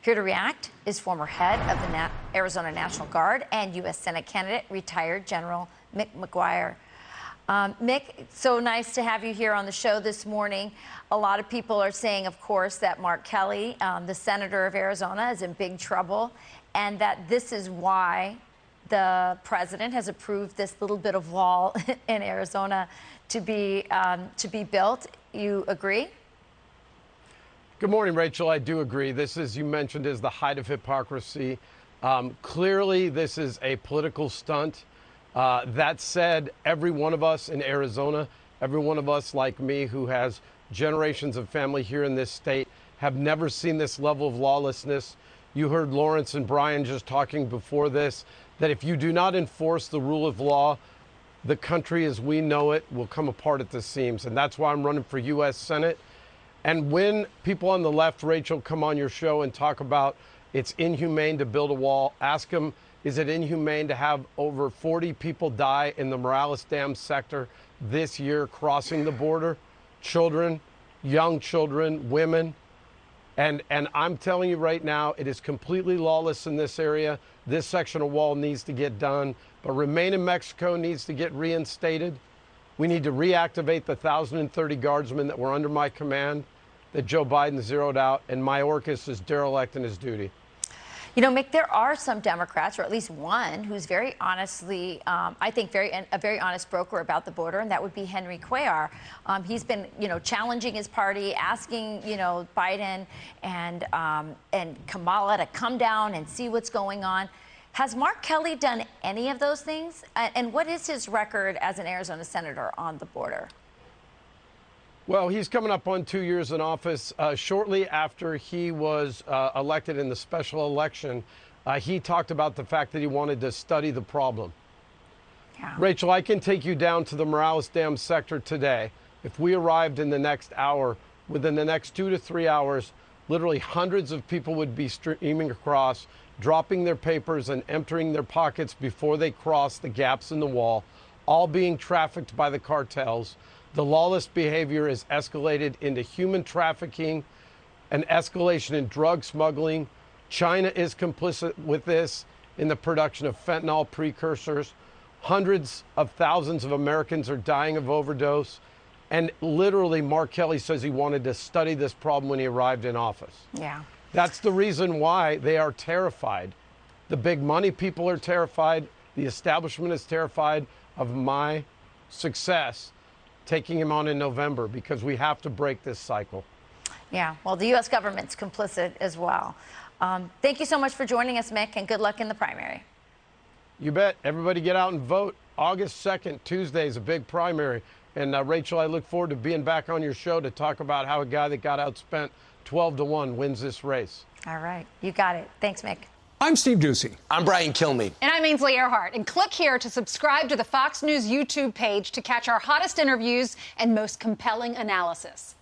Here to react is former head of the Arizona National Guard and U.S. Senate candidate, retired General Mick McGuire. Mick, so nice to have you here on the show this morning. A lot of people are saying, of course, that Mark Kelly, the senator of Arizona, is in big trouble, and that this is why the president has approved this little bit of wall in Arizona to be built. You agree? Good morning, Rachel. I do agree. This, as you mentioned, is the height of hypocrisy. Clearly, this is a political stunt. That said, every one of us in Arizona, every one of us like me who has generations of family here in this state, have never seen this level of lawlessness. You heard Lawrence and Brian just talking before this, that if you do not enforce the rule of law, the country as we know it will come apart at the seams. And that's why I'm running for U.S. Senate. And when people on the left, Rachel, come on your show and talk about it's inhumane to build a wall, ask them, is it inhumane to have over 40 people die in the Morales Dam sector this year crossing the border? Children, young children, women. And I'm telling you right now, it is completely lawless in this area. This section of wall needs to get done, but Remain in Mexico needs to get reinstated. We need to reactivate the 1,030 guardsmen that were under my command that Joe Biden zeroed out, and Mayorkas is derelict in his duty. You know, Mick, there are some Democrats, or at least one, who's very honestly, I think, a very honest broker about the border, and that would be Henry Cuellar. He's been, challenging his party, asking, Biden and Kamala to come down and see what's going on. Has Mark Kelly done any of those things? And what is his record as an Arizona senator on the border? Well, he's coming up on 2 years in office. Shortly after he was elected in the special election, he talked about the fact that he wanted to study the problem. Yeah. Rachel, I can take you down to the Morales Dam sector today. If we arrived in the next hour, within the next 2 to 3 hours, literally hundreds of people would be streaming across, dropping their papers and emptying their pockets before they cross the gaps in the wall, all being trafficked by the cartels. The lawless behavior is escalated into human trafficking, an escalation in drug smuggling. China is complicit with this in the production of fentanyl precursors. Hundreds of thousands of Americans are dying of overdose. And literally, Mark Kelly says he wanted to study this problem when he arrived in office. Yeah. That's the reason why they are terrified. The big money people are terrified. The establishment is terrified of my success taking him on in November, because we have to break this cycle. Yeah, well, the U.S. government's complicit as well. Thank you so much for joining us, Mick, and good luck in the primary. You bet. Everybody get out and vote. August 2nd, Tuesday, is a big primary. And Rachel, I look forward to being back on your show to talk about how a guy that got outspent 12-1 wins this race. All right. You got it. Thanks, Mick. I'm Steve Ducey. I'm Brian Kilmeade. And I'm Ainsley Earhart. And click here to subscribe to the Fox News YouTube page to catch our hottest interviews and most compelling analysis.